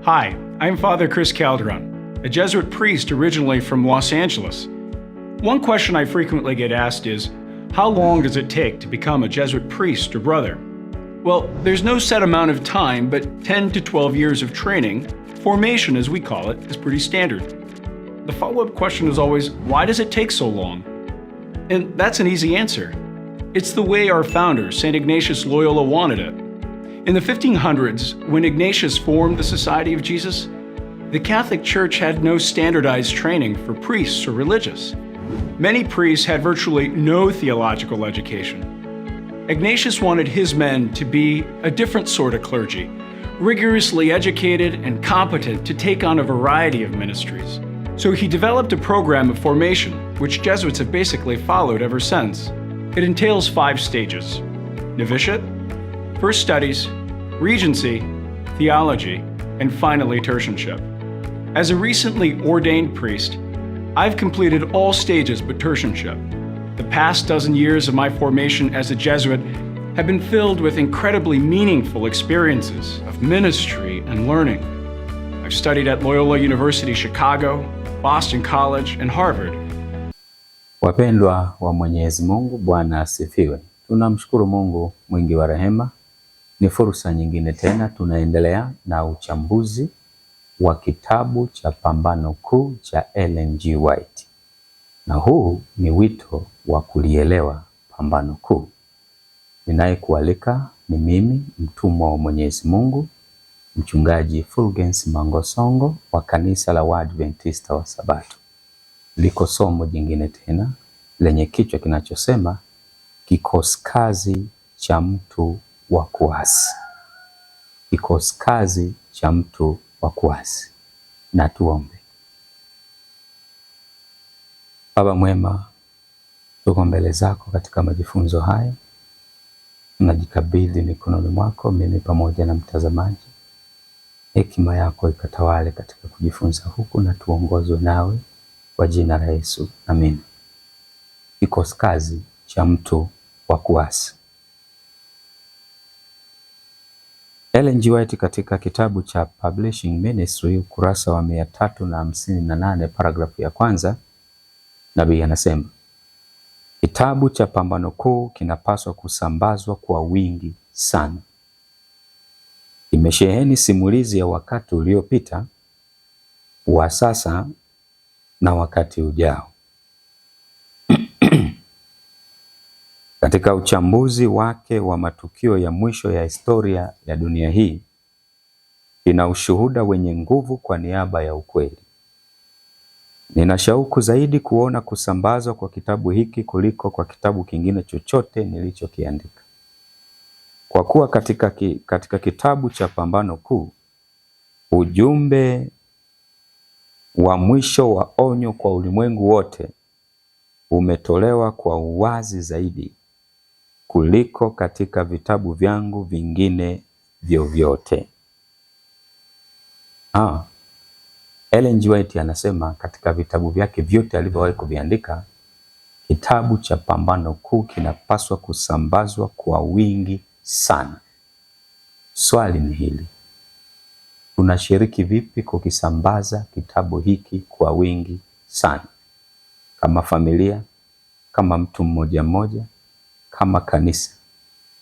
Hi, I'm Father Chris Calderon, a Jesuit priest originally from Los Angeles. One question I frequently get asked is, how long does it take to become a Jesuit priest or brother? Well, there's no set amount of time, but 10 to 12 years of training, formation as we call it, is pretty standard. The follow-up question is always, why does it take so long? And that's an easy answer. It's the way our founder, St. Ignatius Loyola, wanted it. In the 1500s, when Ignatius formed the Society of Jesus, the Catholic Church had no standardized training for priests or religious. Many priests had virtually no theological education. Ignatius wanted his men to be a different sort of clergy, rigorously educated and competent to take on a variety of ministries. So he developed a program of formation, which Jesuits have basically followed ever since. It entails 5 stages: novitiate, first studies, regency, theology, and finally tertianship. As a recently ordained priest, I've completed all stages but tertianship. The past dozen years of my formation as a Jesuit have been filled with incredibly meaningful experiences of ministry and learning. I've studied at Loyola University Chicago, Boston College, and Harvard. Wapendwa wa Mwenyezi Mungu, Bwana asifiwe. Tunamshukuru Mungu mwingi wa rehema. Ni fursa nyingine tena tunaendelea na uchambuzi wa kitabu cha Pambano Kuu cha Ellen G. White. Na huu ni wito wa kulielewa pambano kuu. Ninayekualika ni mimi, mtumwa wa Mwenyezi Mungu, Mchungaji Fulgence Mangosongo wa Kanisa la Waadventista wa Sabato. Liko somo jingine tena lenye kichwa kinachosema kikosi kazi cha mtu wa kuasi. Kikosi kazi cha mtu wa kuasi. Na tuombe. Baba mwema, tuko mbele zako katika majifunzo haya. Tunajikabidhi mikononi mwako, mimi pamoja na mtazamaji. Hekima yako ikatawale katika kujifunza huku na tuongozwe nawe kwa jina la Yesu. Amen. Kikosi kazi cha mtu wa kuasi. Ellen G. White katika kitabu cha Publishing Ministry ukurasa wa 358 paragrafu ya kwanza, nabii anasema, kitabu cha Pambano Kuu kinapaswa kusambazwa kwa wingi sana. Imesheheni simulizi ya wakati uliopita, wa sasa na wakati ujao. Katika uchambuzi wake wa matukio ya mwisho ya historia ya dunia hii, ina ushuhuda wenye nguvu kwa niaba ya ukweli. Nina shauku zaidi kuona kusambazwa kwa kitabu hiki kuliko kwa kitabu kingine chochote nilichokiandika. Kwa kuwa katika kitabu cha Pambano Kuu, ujumbe wa mwisho wa onyo kwa ulimwengu wote umetolewa kwa uwazi zaidi kuliko katika vitabu vyangu vingine vyovyote. Ellen G. White anasema katika vitabu vyake vyote alivyowahi kuviandika, kitabu cha Pambano Kuu kinapaswa kusambazwa kwa wingi sana. Swali ni hili: tunashiriki vipi kukisambaza kitabu hiki kwa wingi sana? Kama familia, kama mtu mmoja mmoja, kama kanisa,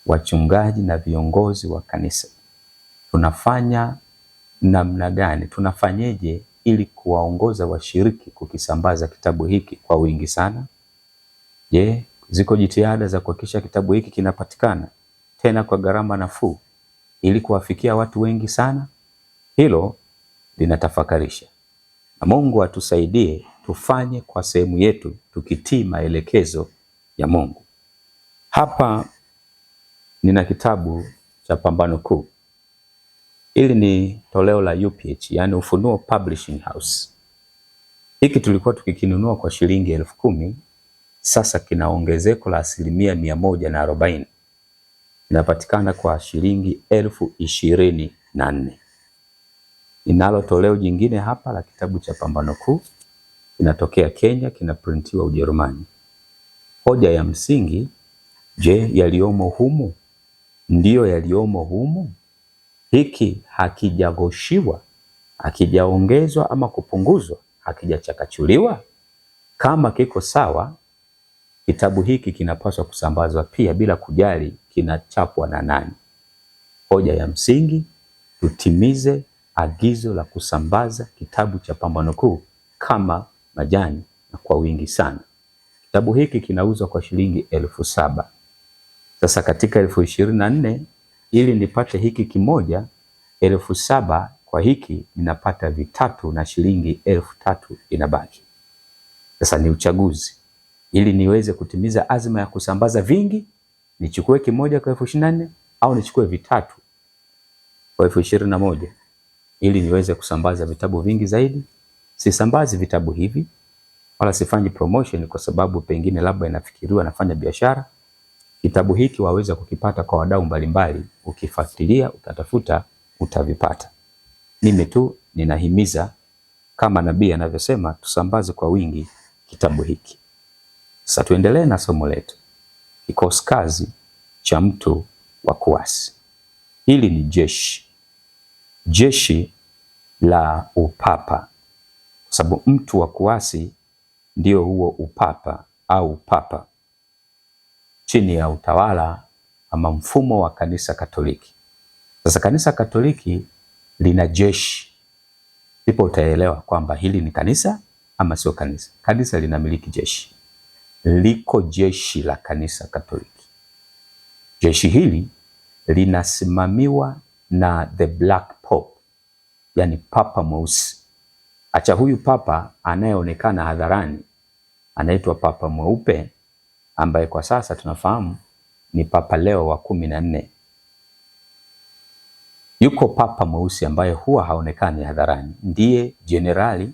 wachungaji na viongozi wa kanisa, tunafanya namna gani? Tunafanyeje ili kuwaongoza washiriki kukisambaza kitabu hiki kwa wingi sana? Je, ziko jitihada za kuhakikisha kitabu hiki kinapatikana tena kwa gharama nafuu ili kuwafikia watu wengi sana? Hilo linatafakarisha. Na Mungu atusaidie tufanye kwa sehemu yetu tukitii maelekezo ya Mungu. Hapa nina kitabu cha Pambano Kuu. Hili ni toleo la UPH, yani Ufunuo Publishing House. Hiki tulikuwa tukikinunua kwa shilingi 10,000, sasa kina ongezeko la 140%. Inapatikana kwa shilingi 24,000. Ninalo toleo jingine hapa la kitabu cha Pambano Kuu. Inatokea Kenya, kinaprintiwa Ujerumani. Hoja ya msingi: je, yaliomo humu ndiyo yaliomo humu? Hiki hakijagoshiwa Hakijaongezwa ama kupunguzwa, hakijachakachuliwa. Kama kiko sawa, kitabu hiki kinapaswa kusambazwa pia bila kujali kinachapwa na nani. Hoja ya msingi, tutimize agizo la kusambaza kitabu cha Pambano Kuu kama majani na kwa wingi sana. Kitabu hiki kinauzwa kwa shilingi 7,000. Sasa katika 24,000 ili nipate hiki kimoja, 7,000 kwa hiki ninapata vitatu na shilingi 3,000 inabaki. Sasa ni uchaguzi. Ili niweze kutimiza azma ya kusambaza vingi, nichukue kimoja kwa 24,000 au nichukue vitatu kwa 21,000 ili niweze kusambaza vitabu vingi zaidi. Sisambazi vitabu hivi wala sifanyi promotion kwa sababu pengine labda inafikiriwa nafanya biashara. Kitabu hiki waweza kukipata kwa wadau mbalimbali, ukifuatilia, utatafuta, utavipata. Mimi tu ninahimiza kama nabii anavyosema, tusambaze kwa wingi kitabu hiki. Sasa tuendelee na somo letu. Kikosi kazi cha mtu wa kuasi. Hili ni jeshi la upapa, kwa sababu mtu wa kuasi ndio huo upapa au papa, chini ya utawala ama mfumo wa kanisa Katoliki. Sasa kanisa Katoliki lina jeshi, ndipo utaelewa kwamba hili ni kanisa ama sio kanisa. Kanisa linamiliki jeshi, liko jeshi la kanisa Katoliki. Jeshi hili linasimamiwa na the Black Pope, yani papa mweusi. Acha huyu papa anayeonekana hadharani, anaitwa papa mweupe, ambaye kwa sasa tunafahamu ni Papa Leo wa 14. Yuko papa mweusi ambaye huwa haonekani hadharani, ndiye jenerali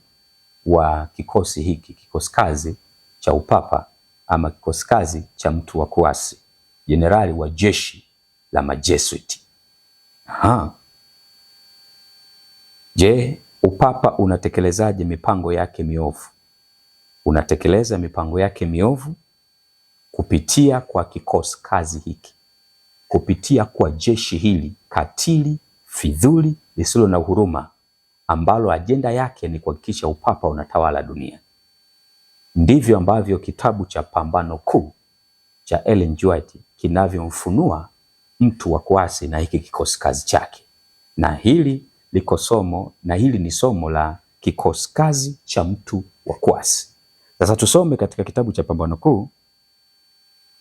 wa kikosi hiki, kikosi kazi cha upapa ama kikosi kazi cha mtu wa kuasi, jenerali wa jeshi la majesuiti. Je, upapa unatekelezaje mipango yake miovu? Unatekeleza mipango yake miovu kupitia kwa kikosi kazi hiki, kupitia kwa jeshi hili katili, fidhuli, lisilo na huruma, ambalo ajenda yake ni kuhakikisha upapa unatawala dunia. Ndivyo ambavyo kitabu cha Pambano Kuu cha Ellen G. White kinavyomfunua mtu wa kuasi na hiki kikosi kazi chake. Na hili liko somo, na hili ni somo la kikosi kazi cha mtu wa kuasi. Sasa tusome katika kitabu cha Pambano Kuu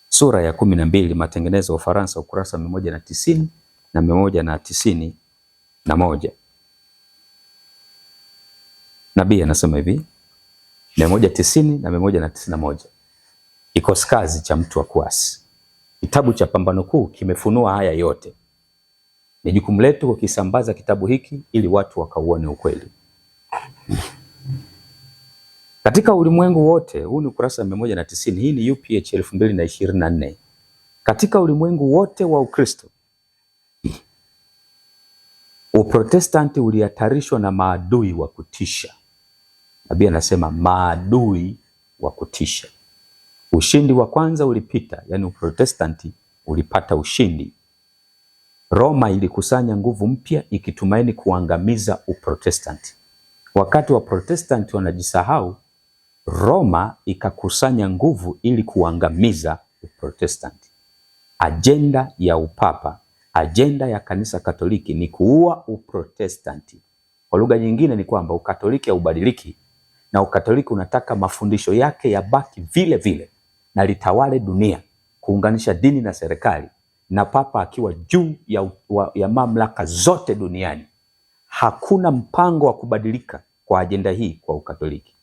sura ya 12, Matengenezo ya Ufaransa, ukurasa 190 na 191. Nabii anasema hivi, 190 na 191. Kikosi kazi cha mtu wa kuasi. Kitabu cha Pambano Kuu kimefunua haya yote. Ni jukumu letu kukisambaza kitabu hiki ili watu wakauone ukweli. Katika ulimwengu wote, huu ni ukurasa 190, hii ni UPH 2024. Katika ulimwengu wote wa Ukristo, Uprotestanti ulihatarishwa na maadui wa kutisha. Nabii anasema maadui wa kutisha. Ushindi wa kwanza ulipita, yani Uprotestanti ulipata ushindi. Roma ilikusanya nguvu mpya ikitumaini kuangamiza Uprotestanti. Wakati wa Protestanti wanajisahau, Roma ikakusanya nguvu ili kuangamiza Uprotestanti. Ajenda ya upapa, ajenda ya kanisa Katoliki ni kuua Uprotestanti. Kwa lugha nyingine ni kwamba Ukatoliki haubadiliki, na Ukatoliki unataka mafundisho yake yabaki vile vile na litawale dunia, kuunganisha dini na serikali, na papa akiwa juu ya mamlaka zote duniani. Hakuna mpango wa kubadilika kwa ajenda hii kwa Ukatoliki.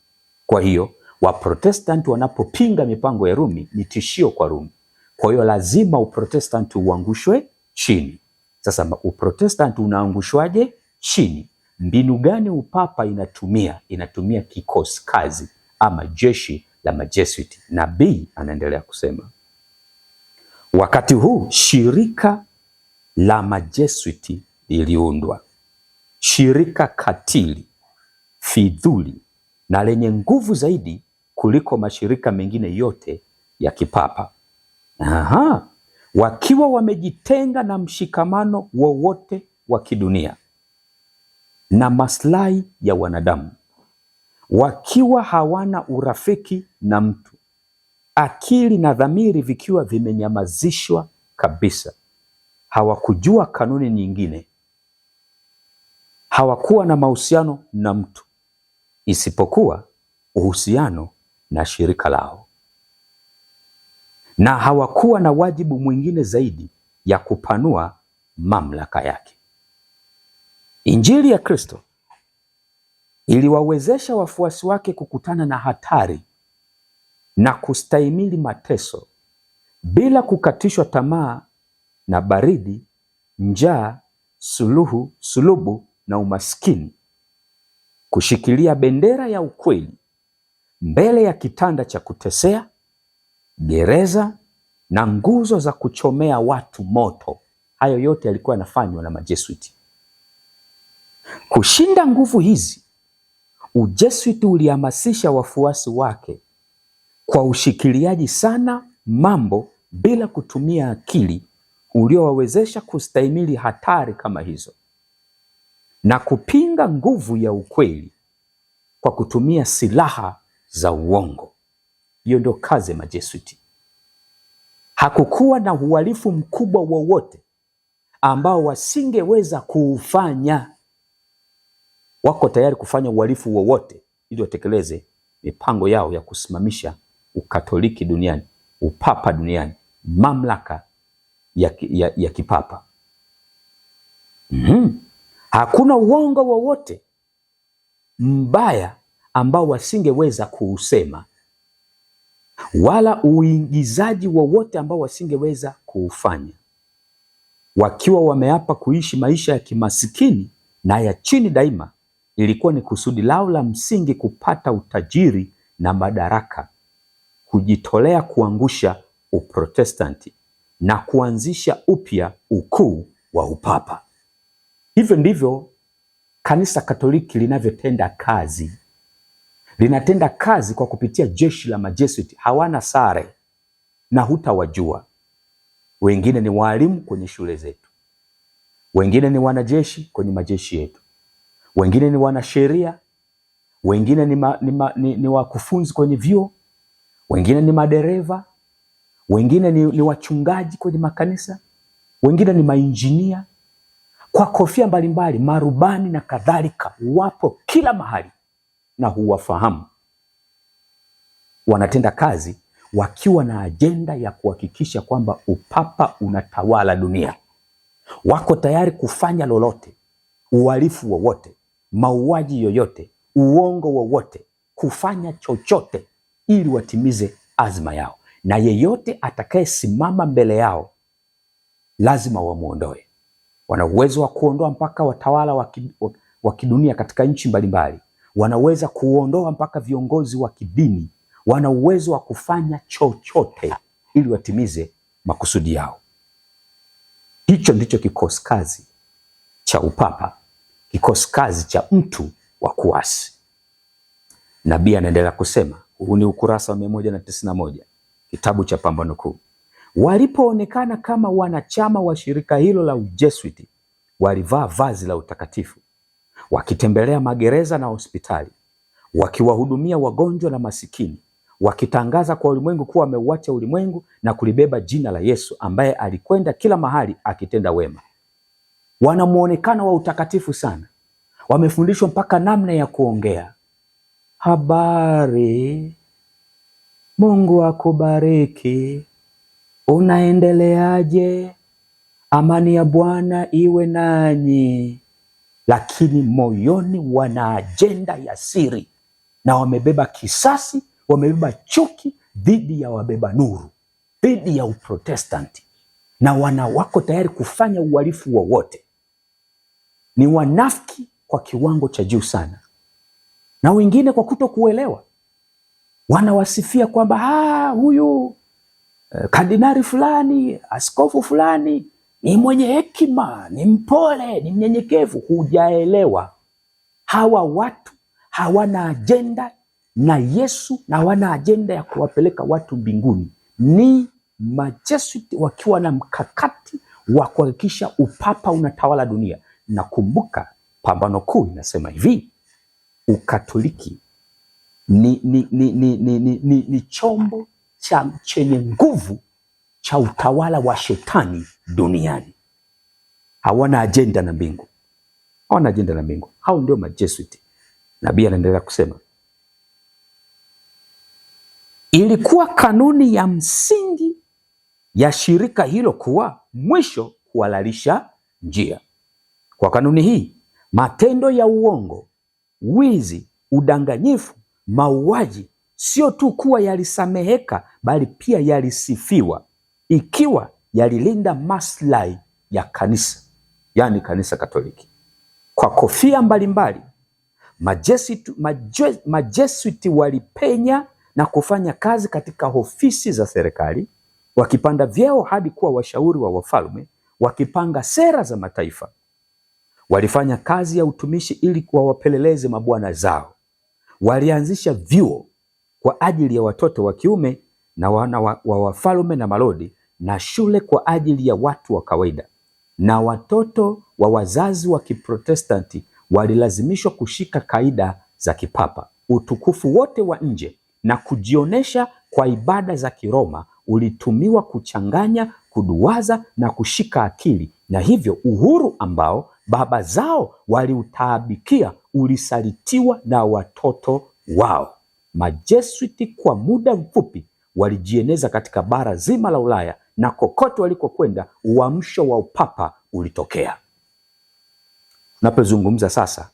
Kwa hiyo Waprotestanti wanapopinga mipango ya Rumi ni tishio kwa Rumi. Kwa hiyo lazima Uprotestanti uangushwe chini. Sasa Uprotestanti unaangushwaje chini? Mbinu gani upapa inatumia? Inatumia kikosi kazi ama jeshi la majesuiti. Nabii anaendelea kusema, wakati huu shirika la majesuiti liliundwa, shirika katili, fidhuli na lenye nguvu zaidi kuliko mashirika mengine yote ya kipapa. Wakiwa wamejitenga na mshikamano wowote wa kidunia. na maslahi ya wanadamu, wakiwa hawana urafiki na mtu, akili na dhamiri vikiwa vimenyamazishwa kabisa. Hawakujua kanuni nyingine, hawakuwa na mahusiano na mtu isipokuwa uhusiano na shirika lao, na hawakuwa na wajibu mwingine zaidi ya kupanua mamlaka yake. Injili ya Kristo iliwawezesha wafuasi wake kukutana na hatari na kustahimili mateso bila kukatishwa tamaa na baridi, njaa, sulubu na umaskini. Kushikilia bendera ya ukweli mbele ya kitanda cha kutesea, gereza na nguzo za kuchomea watu moto. Hayo yote yalikuwa yanafanywa na Majesuiti. Kushinda nguvu hizi, Ujesuiti ulihamasisha wafuasi wake kwa ushikiliaji sana mambo bila kutumia akili, uliowawezesha kustahimili hatari kama hizo na kupinga nguvu ya ukweli kwa kutumia silaha za uongo. Hiyo ndio kazi ya Majesuiti. Hakukuwa na uhalifu mkubwa wowote ambao wasingeweza kuufanya. Wako tayari kufanya uhalifu wowote ili watekeleze mipango yao ya kusimamisha ukatoliki duniani, upapa duniani, mamlaka ya kipapa. Hakuna uongo wowote mbaya ambao wasingeweza kuusema, wala uigizaji wowote ambao wasingeweza kuufanya. Wakiwa wameapa kuishi maisha ya kimasikini na ya chini daima, ilikuwa ni kusudi lao la msingi kupata utajiri na madaraka, kujitolea kuangusha Uprotestanti na kuanzisha upya ukuu wa upapa. Hivyo ndivyo Kanisa Katoliki linavyotenda kazi. Linatenda kazi kwa kupitia jeshi la Majesuiti. Hawana sare na hutawajua. Wengine ni walimu kwenye shule zetu, wengine ni wanajeshi kwenye majeshi yetu, wengine ni wanasheria, wengine ni wakufunzi kwenye vyuo, wengine ni madereva, wengine ni wachungaji kwenye makanisa, wengine ni mainjinia kwa kofia mbalimbali, marubani na kadhalika. Wapo kila mahali na huwafahamu. Wanatenda kazi wakiwa na ajenda ya kuhakikisha kwamba upapa unatawala dunia. Wako tayari kufanya lolote, uhalifu wowote, mauaji yoyote, uongo wowote, kufanya chochote ili watimize azma yao, na yeyote atakayesimama mbele yao lazima wamuondoe. Wana uwezo wa kuondoa mpaka watawala wa kidunia katika nchi mbalimbali. Wanaweza kuondoa mpaka viongozi wa kidini. Wana uwezo wa kufanya chochote ili watimize makusudi yao. Hicho ndicho kikosi kazi cha upapa, kikosi kazi cha mtu wa kuasi. Nabii anaendelea kusema, huu ni ukurasa wa 191 kitabu cha Pambano Kuu. Walipoonekana kama wanachama wa shirika hilo la Ujesuiti, walivaa vazi la utakatifu, wakitembelea magereza na hospitali, wakiwahudumia wagonjwa na masikini, wakitangaza kwa ulimwengu kuwa wameuacha ulimwengu na kulibeba jina la Yesu ambaye alikwenda kila mahali akitenda wema. Wana muonekano wa utakatifu sana. Wamefundishwa mpaka namna ya kuongea. Habari, Mungu akubariki, unaendeleaje? Amani ya Bwana iwe nanyi. Lakini moyoni wana ajenda ya siri, na wamebeba kisasi, wamebeba chuki dhidi ya wabeba nuru, dhidi ya Uprotestanti, na wako tayari kufanya uhalifu wowote. Ni wanafiki kwa kiwango cha juu sana, na wengine kwa kutokuelewa wanawasifia kwamba huyu kardinali fulani, askofu fulani ni mwenye hekima, ni mpole, ni mnyenyekevu. Hujaelewa. Hawa watu hawana ajenda na Yesu na hawana ajenda ya kuwapeleka watu mbinguni. Ni Majesuiti wakiwa na mkakati wa kuhakikisha upapa unatawala dunia. Na kumbuka, Pambano Kuu inasema hivi: Ukatoliki ni chombo chenye nguvu cha utawala wa shetani duniani. Hawana ajenda na mbingu, hawana ajenda na mbingu. Hao ndio Majesuiti. Nabii anaendelea kusema, ilikuwa kanuni ya msingi ya shirika hilo kuwa mwisho kuhalalisha njia. Kwa kanuni hii, matendo ya uongo, wizi, udanganyifu, mauaji sio tu kuwa yalisameheka, bali pia yalisifiwa, ikiwa yalilinda maslahi ya kanisa, yani kanisa Katoliki. Kwa kofia mbalimbali, Majesuiti walipenya na kufanya kazi katika ofisi za serikali, wakipanda vyeo hadi kuwa washauri wa wafalme, wakipanga sera za mataifa. Walifanya kazi ya utumishi ili kuwapeleleze mabwana zao. Walianzisha vyuo kwa ajili ya watoto wa kiume na wana wa wafalme na malodi, na shule kwa ajili ya watu wa kawaida. Na watoto wa wazazi wa Kiprotestanti walilazimishwa kushika kaida za kipapa. Utukufu wote wa nje na kujionesha kwa ibada za Kiroma ulitumiwa kuchanganya, kuduwaza na kushika akili, na hivyo uhuru ambao baba zao waliutaabikia ulisalitiwa na watoto wao. Majesuiti kwa muda mfupi walijieneza katika bara zima la Ulaya, na kokote walikokwenda uamsho wa upapa ulitokea. Tunapozungumza sasa,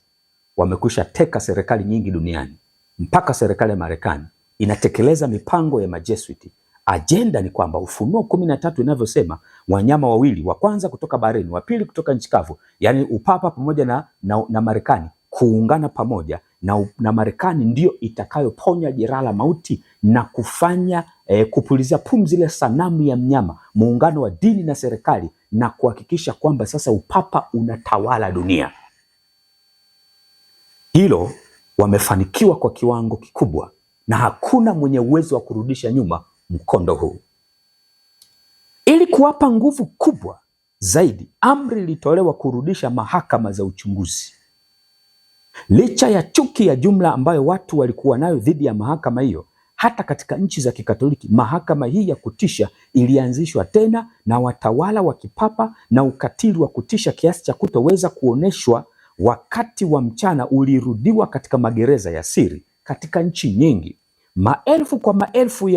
wamekwisha teka serikali nyingi duniani, mpaka serikali ya Marekani inatekeleza mipango ya Majesuiti. Ajenda ni kwamba Ufunuo 13 inavyosema, wanyama wawili, wa kwanza kutoka baharini, wa pili kutoka nchi kavu, yani upapa pamoja na Marekani kuungana pamoja, na Marekani ndio itakayoponya jeraha la mauti na kufanya kupulizia pumzi ile sanamu ya mnyama, muungano wa dini na serikali, na kuhakikisha kwamba sasa upapa unatawala dunia. Hilo wamefanikiwa kwa kiwango kikubwa, na hakuna mwenye uwezo wa kurudisha nyuma mkondo huu. Ili kuwapa nguvu kubwa zaidi, amri ilitolewa kurudisha mahakama za uchunguzi. Licha ya chuki ya jumla ambayo watu walikuwa nayo dhidi ya mahakama hiyo, hata katika nchi za Kikatoliki mahakama hii ya kutisha ilianzishwa tena na watawala wa kipapa, na ukatili wa kutisha kiasi cha kutoweza kuoneshwa wakati wa mchana ulirudiwa katika magereza ya siri katika nchi nyingi. Maelfu kwa maelfu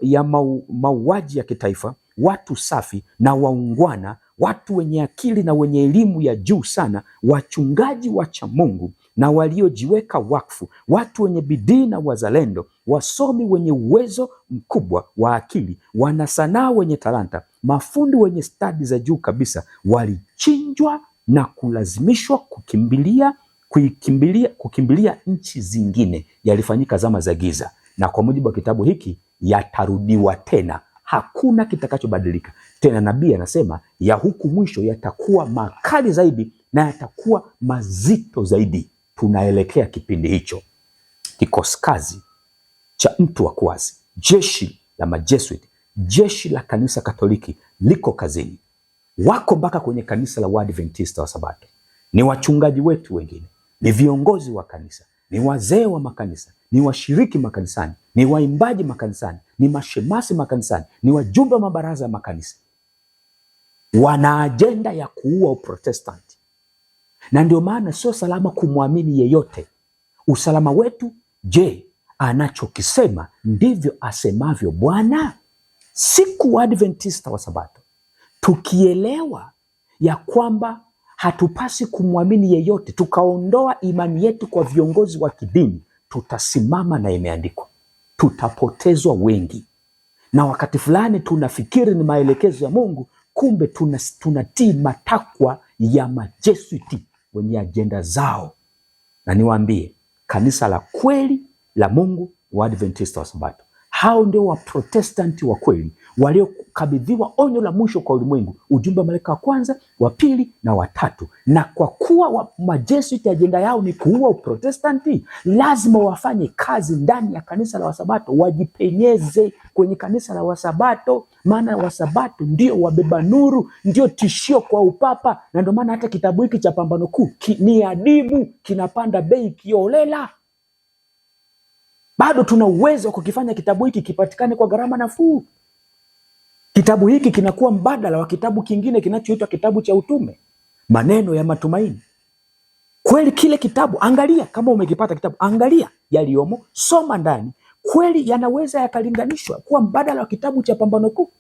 ya mauaji ya kitaifa, watu safi na waungwana, watu wenye akili na wenye elimu ya juu sana, wachungaji wacha Mungu na waliojiweka wakfu, watu wenye bidii na wazalendo, wasomi wenye uwezo mkubwa wa akili, wanasanaa wenye talanta, mafundi wenye stadi za juu kabisa, walichinjwa na kulazimishwa kukimbilia nchi zingine. Yalifanyika zama za giza, na kwa mujibu wa kitabu hiki yatarudiwa tena. Hakuna kitakachobadilika tena. Nabii anasema ya huku mwisho yatakuwa makali zaidi na yatakuwa mazito zaidi. Tunaelekea kipindi hicho. Kikosi kazi cha mtu wa kuasi, jeshi la Majesuiti, jeshi la kanisa Katoliki liko kazini. Wako mpaka kwenye kanisa la Waadventista wa Sabato. Ni wachungaji wetu wengine, ni viongozi wa kanisa, ni wazee wa makanisa, ni washiriki makanisani, ni waimbaji makanisani, ni mashemasi makanisani, ni wajumbe wa mabaraza ya makanisa. Wana ajenda ya kuua Uprotestanti, na ndio maana sio salama kumwamini yeyote. Usalama wetu, je, anachokisema ndivyo asemavyo Bwana? Siku Waadventista wa Sabato tukielewa ya kwamba hatupasi kumwamini yeyote, tukaondoa imani yetu kwa viongozi wa kidini, tutasimama na imeandikwa, tutapotezwa wengi. Na wakati fulani tunafikiri ni maelekezo ya Mungu, kumbe tunatii matakwa ya Majesuiti wenye ajenda zao. Na niwaambie, kanisa la kweli la Mungu wa Adventista wa Sabato, hao ndio Waprotestanti wa kweli kukabidhiwa onyo la mwisho kwa ulimwengu, ujumbe wa malaika wa kwanza, wa pili na watatu. Na kwa kuwa majesuiti ajenda yao ni kuua Uprotestanti, lazima wafanye kazi ndani ya kanisa la Wasabato, wajipenyeze kwenye kanisa la Wasabato, maana Wasabato ndio wabeba nuru, ndio tishio kwa upapa. Na ndio maana hata kitabu hiki cha Pambano Kuu ni adimu, kinapanda bei kiolela. Bado tuna uwezo wa kukifanya kitabu hiki kipatikane kwa gharama nafuu. Kitabu hiki kinakuwa mbadala wa kitabu kingine kinachoitwa kitabu cha utume, maneno ya matumaini. Kweli kile kitabu, angalia kama umekipata kitabu, angalia yaliyomo, soma ndani, kweli yanaweza yakalinganishwa kuwa mbadala wa kitabu cha Pambano Kuu.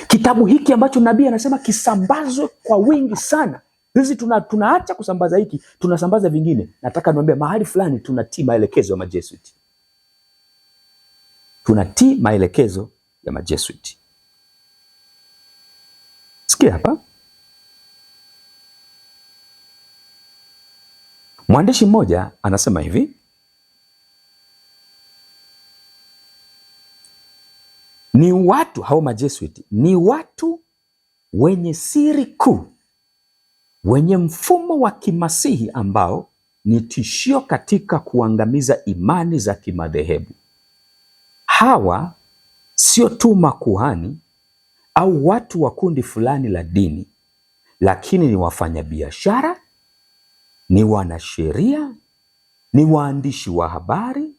Kitabu hiki ambacho nabii anasema kisambazwe kwa wingi sana. Hizi tunaacha kusambaza hiki, tunasambaza vingine. Nataka niwaambie mahali fulani tunatii maelekezo ya majesuiti. Tunatii maelekezo ya majesuiti. Sikia hapa. Mwandishi mmoja anasema hivi: ni watu hao majesuiti, ni watu wenye siri kuu, wenye mfumo wa kimasihi ambao ni tishio katika kuangamiza imani za kimadhehebu. Hawa sio tu makuhani au watu wa kundi fulani la dini, lakini ni wafanyabiashara, ni wanasheria, ni waandishi wa habari,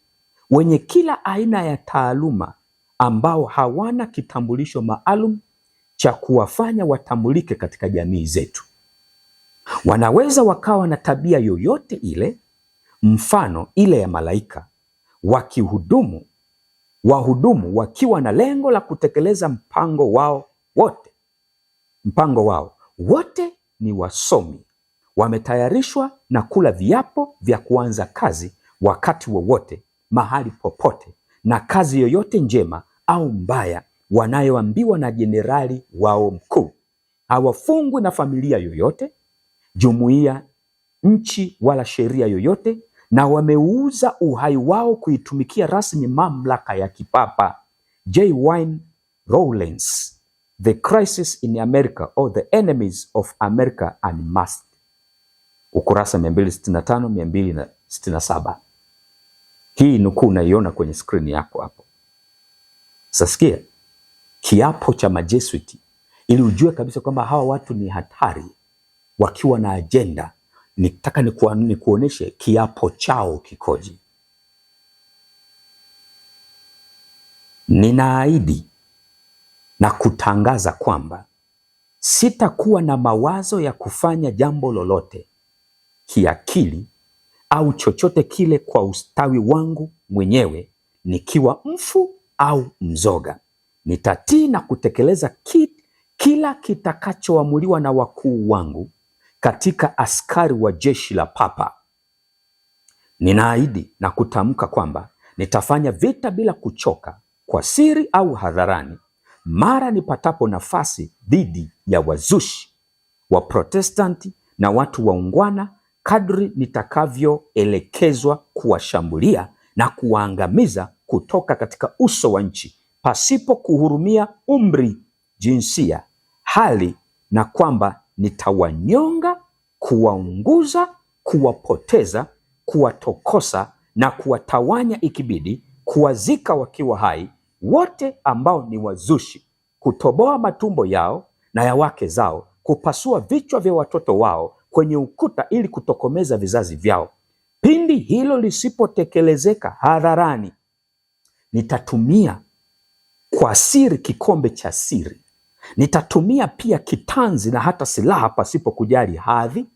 wenye kila aina ya taaluma ambao hawana kitambulisho maalum cha kuwafanya watambulike katika jamii zetu. Wanaweza wakawa na tabia yoyote ile, mfano ile ya malaika, wahudumu wakiwa na lengo la kutekeleza mpango wao wote ni wasomi, wametayarishwa na kula viapo vya kuanza kazi wakati wowote, mahali popote, na kazi yoyote njema au mbaya wanayoambiwa na jenerali wao mkuu. Hawafungwi na familia yoyote, jumuiya, nchi wala sheria yoyote, na wameuza uhai wao kuitumikia rasmi mamlaka ya kipapa. J. Wayne Rowlands, The Crisis in America or the Enemies of America Unmasked, ukurasa 265 267. Hii nukuu unaiona kwenye skrini yako hapo. Sasa sikia kiapo cha majesuiti, ili ujue kabisa kwamba hawa watu ni hatari, wakiwa na ajenda. Nitaka nikuoneshe kiapo chao kikoje. Ninaahidi na kutangaza kwamba sitakuwa na mawazo ya kufanya jambo lolote kiakili au chochote kile kwa ustawi wangu mwenyewe, nikiwa mfu au mzoga. Nitatii na kutekeleza kila kitakachoamuliwa na wakuu wangu katika askari wa jeshi la papa. Ninaahidi na kutamka kwamba nitafanya vita bila kuchoka, kwa siri au hadharani, mara nipatapo nafasi, dhidi ya wazushi, Waprotestanti na watu waungwana, kadri nitakavyoelekezwa kuwashambulia na kuwaangamiza kutoka katika uso wa nchi, pasipo kuhurumia umri, jinsia, hali, na kwamba nitawanyonga, kuwaunguza, kuwapoteza, kuwatokosa na kuwatawanya ikibidi, kuwazika wakiwa hai wote ambao ni wazushi, kutoboa matumbo yao na ya wake zao, kupasua vichwa vya watoto wao kwenye ukuta ili kutokomeza vizazi vyao. Pindi hilo lisipotekelezeka hadharani, nitatumia kwa siri kikombe cha siri. Nitatumia pia kitanzi na hata silaha, pasipo kujali hadhi,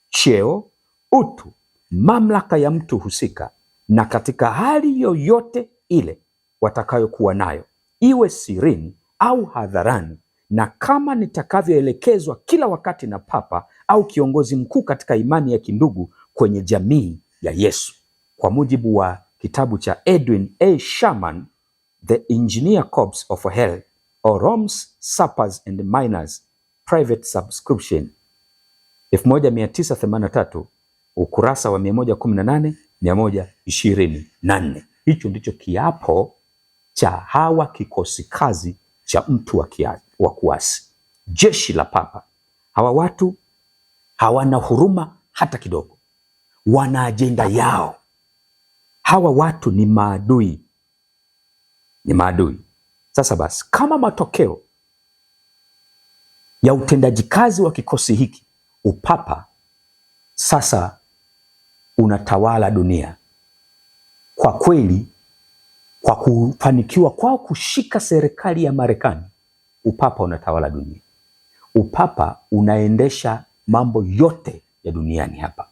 cheo, utu, mamlaka ya mtu husika, na katika hali yoyote ile watakayokuwa nayo, iwe sirini au hadharani, na kama nitakavyoelekezwa kila wakati na papa au kiongozi mkuu katika imani ya kindugu kwenye jamii ya Yesu. Kwa mujibu wa kitabu cha Edwin A. Sherman, The Engineer Corps of Hell or Rome's Suppers and Miners Private Subscription, 1983, ukurasa wa 118 124. Hicho ndicho kiapo cha hawa kikosi kazi cha mtu wa kuasi. Jeshi la papa. Hawa watu hawana huruma hata kidogo, wana ajenda yao. Hawa watu ni maadui, ni maadui. Sasa basi, kama matokeo ya utendaji kazi wa kikosi hiki, upapa sasa unatawala dunia. Kwa kweli, kwa kufanikiwa kwao kushika serikali ya Marekani, upapa unatawala dunia. Upapa unaendesha mambo yote ya duniani hapa.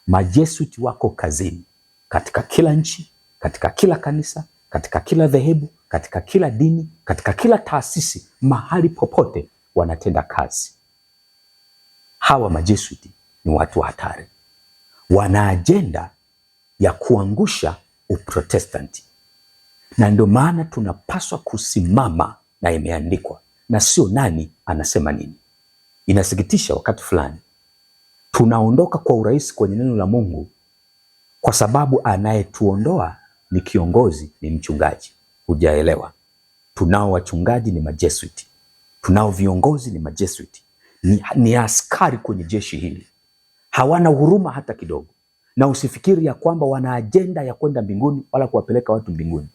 Majesuiti wako kazini katika kila nchi, katika kila kanisa, katika kila dhehebu, katika kila dini, katika kila taasisi, mahali popote wanatenda kazi. Hawa majesuiti ni watu hatari. Wana ajenda ya kuangusha Uprotestanti, na ndio maana tunapaswa kusimama na imeandikwa, na sio nani anasema nini. Inasikitisha wakati fulani tunaondoka kwa urahisi kwenye neno la Mungu kwa sababu anayetuondoa ni kiongozi, ni mchungaji. Hujaelewa. Tunao wachungaji ni majesuiti, tunao viongozi ni majesuiti, ni askari kwenye jeshi hili. Hawana huruma hata kidogo, na usifikiri ya kwamba wana ajenda ya kwenda mbinguni wala kuwapeleka watu mbinguni.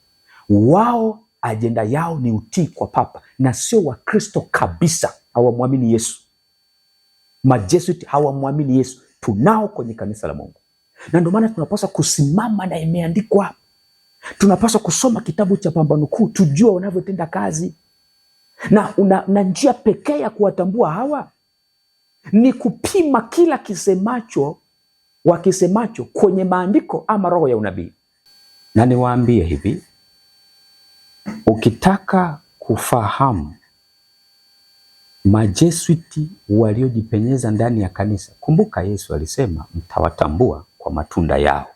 Wao ajenda yao ni utii kwa papa, na sio Wakristo kabisa. Hawamwamini Yesu. Majesuiti hawamwamini Yesu. Tunao kwenye kanisa la Mungu, na ndio maana tunapaswa kusimama na imeandikwa. Tunapaswa kusoma kitabu cha Pambano Kuu tujue wanavyotenda kazi, na njia pekee ya kuwatambua hawa ni kupima kila wakisemacho kwenye maandiko ama roho ya unabii. Na niwaambie hivi, ukitaka kufahamu majesuiti waliojipenyeza ndani ya kanisa, kumbuka Yesu alisema mtawatambua kwa matunda yao.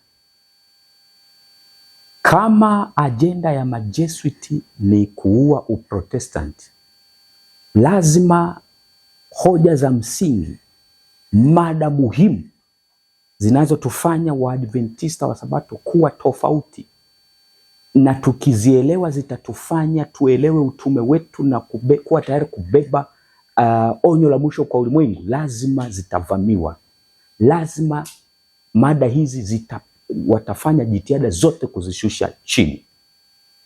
Kama ajenda ya majesuiti ni kuua Uprotestanti, lazima hoja za msingi, mada muhimu zinazotufanya Waadventista wa Sabato kuwa tofauti, na tukizielewa zitatufanya tuelewe utume wetu na kuwa tayari kubeba onyo la mwisho kwa ulimwengu. Lazima zitavamiwa. Lazima mada hizi watafanya jitihada zote kuzishusha chini.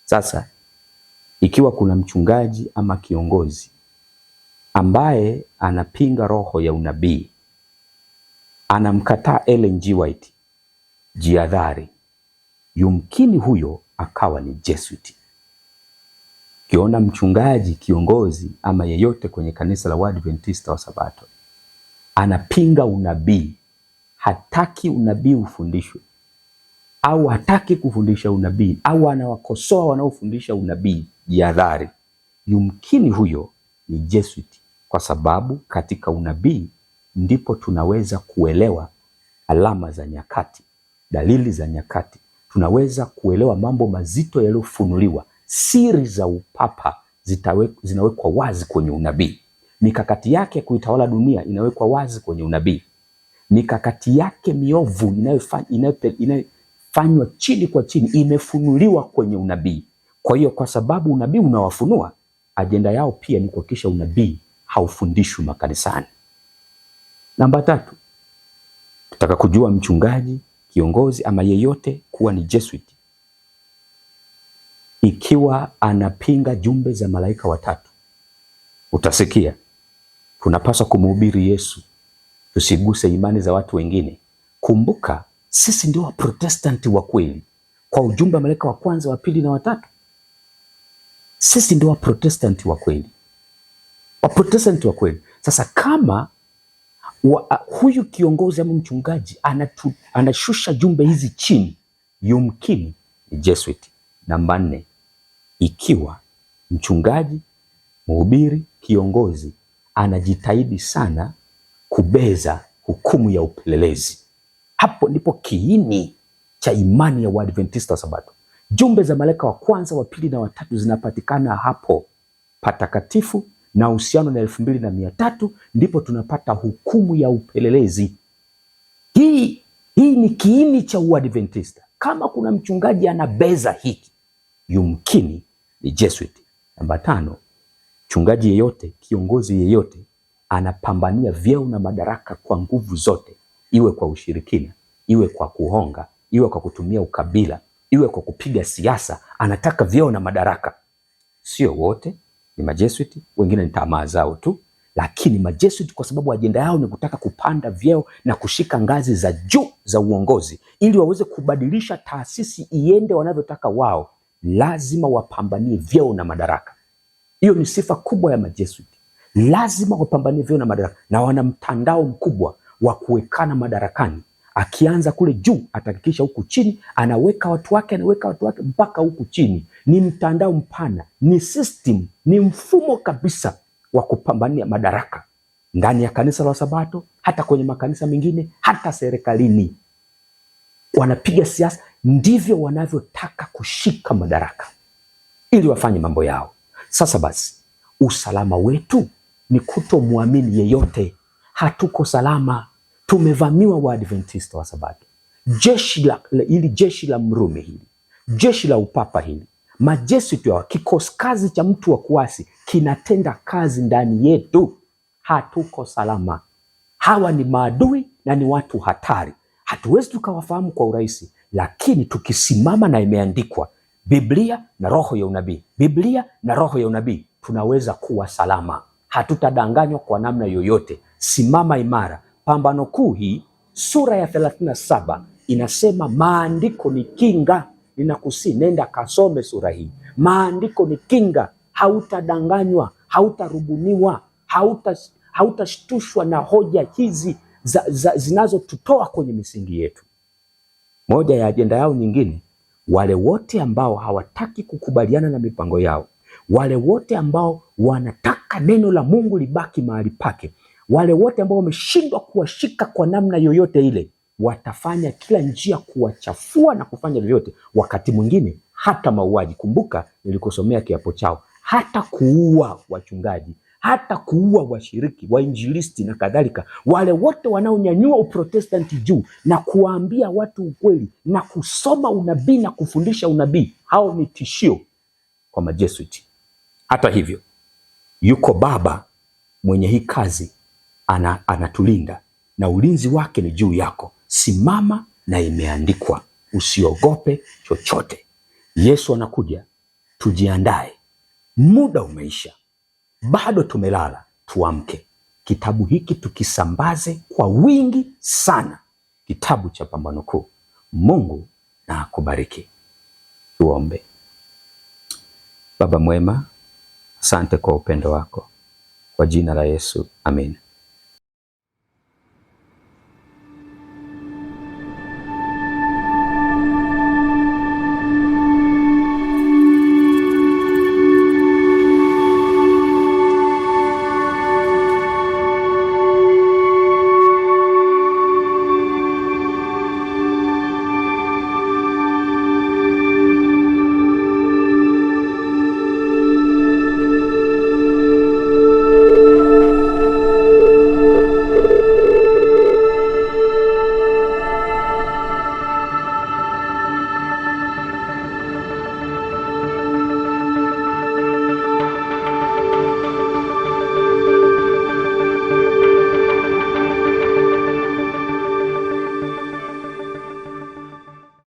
Sasa ikiwa kuna mchungaji ama kiongozi ambaye anapinga roho ya unabii, anamkataa Ellen G. White, jihadhari, yumkini huyo akawa ni Jesuiti. Kiona mchungaji, kiongozi ama yeyote kwenye kanisa la Waadventista wa Sabato anapinga unabii, hataki unabii ufundishwe, au hataki kufundisha unabii, au anawakosoa wanaofundisha unabii, jihadhari, yumkini huyo ni Jesuiti. Kwa sababu katika unabii ndipo tunaweza kuelewa alama za nyakati, dalili za nyakati. Tunaweza kuelewa mambo mazito yaliyofunuliwa. Siri za upapa zinawekwa wazi kwenye unabii. Mikakati yake ya kuitawala dunia inawekwa wazi kwenye unabii. Mikakati yake miovu inayofanywa chini kwa chini imefunuliwa kwenye unabii. Kwa hiyo kwa sababu unabii unawafunua, ajenda yao pia ni kuhakikisha unabii haufundishwi makanisani. Namba 3, tutaka kujua mchungaji, kiongozi ama yeyote kuwa ni Jesuiti ikiwa anapinga jumbe za malaika watatu. Utasikia tunapaswa kumhubiri Yesu, tusiguse imani za watu wengine. Kumbuka sisi ndio Waprotestanti wa kweli kwa ujumbe wa malaika wa kwanza, wa pili na watatu. Sisi ndio Waprotestanti wa kweli, Waprotestanti wa kweli. Sasa kama huyu kiongozi ama mchungaji anashusha jumbe hizi chini, yumkini ni Jesuiti. Namba 4, ikiwa mchungaji, mhubiri, kiongozi anajitahidi sana kubeza hukumu ya upelelezi, hapo ndipo kiini cha imani ya Waadventista wa Sabato. Jumbe za malaika wa kwanza, wa pili na watatu zinapatikana hapo patakatifu, na uhusiano na 2300 ndipo tunapata hukumu ya upelelezi. Hii ni kiini cha Uadventista. Kama kuna mchungaji anabeza hiki, yumkini ni Jesuiti. Namba 5, Mchungaji yeyote, kiongozi yeyote anapambania vyeo na madaraka kwa nguvu zote, iwe kwa ushirikina, iwe kwa kuhonga, iwe kwa kutumia ukabila, iwe kwa kupiga siasa, anataka vyeo na madaraka. Sio wote, ni majesuiti, wengine ni tamaa zao tu, lakini majesuiti kwa sababu ajenda yao ni kutaka kupanda vyeo na kushika ngazi za juu za uongozi ili waweze kubadilisha taasisi iende wanavyotaka wao, lazima wapambanie vyeo na madaraka. Hiyo ni sifa kubwa ya majesuiti. Lazima wapambanie vyeo na madaraka, na wana mtandao mkubwa wa kuwekana madarakani. Akianza kule juu atahakikisha huku chini anaweka watu wake mpaka huku chini. Ni mtandao mpana, ni system, ni mfumo kabisa wa kupambania madaraka ndani ya kanisa la Sabato, hata kwenye makanisa mengine, hata serikalini. Wanapiga siasa, ndivyo wanavyotaka kushika madaraka ili wafanye mambo yao. Sasa basi, usalama wetu ni kutomwamini yeyote. Hatuko salama. Tumevamiwa Waadventista wa Sabato. Jeshi la Mrumi hili, jeshi la upapa hili, majesuiti wa kikosi kazi cha mtu wa kuasi kinatenda kazi ndani yetu. Hatuko salama. Hawa ni maadui na ni watu hatari. Hatuwezi tukawafahamu kwa urahisi, lakini tukisimama na imeandikwa Biblia na roho ya unabii, Biblia na roho ya unabii, tunaweza kuwa salama. Hatutadanganywa kwa namna yoyote. Simama imara. Pambano Kuu hii sura ya 37 inasema maandiko ni kinga. Ninakusii, nenda kasome sura hii. Maandiko ni kinga. Hautadanganywa, hautarubuniwa, hautashtushwa na hoja hizi zinazotutoa kwenye misingi yetu. Moja ya ajenda yao nyingine, wale wote ambao hawataki kukubaliana na mipango yao, wale wote ambao wanataka neno la Mungu libaki mahali pake, wale wote ambao wameshindwa kuwashika kwa namna yoyote ile, watafanya kila njia kuwachafua na kufanya vyovyote, wakati mwingine hata mauaji. Kumbuka nilikusomea kiapo chao, hata kuua wachungaji, hata kuua washiriki, wainjilisti na kadhalika. Wale wote wanaonyanyua uprotestanti juu na kuwaambia watu ukweli na kusoma unabii na kufundisha unabii, hao ni tishio kwa majesuiti. Hata hivyo, yuko Baba mwenye hii kazi, anatulinda na ulinzi wake ni juu yako. Simama na imeandikwa, usiogope chochote. Yesu anakuja, tujiandae. Muda umeisha, bado tumelala, tuamke. Kitabu hiki tukisambaze kwa wingi sana, kitabu cha Pambano Kuu. Mungu na akubariki. Tuombe. Baba mwema, asante kwa upendo wako, kwa jina la Yesu, amen.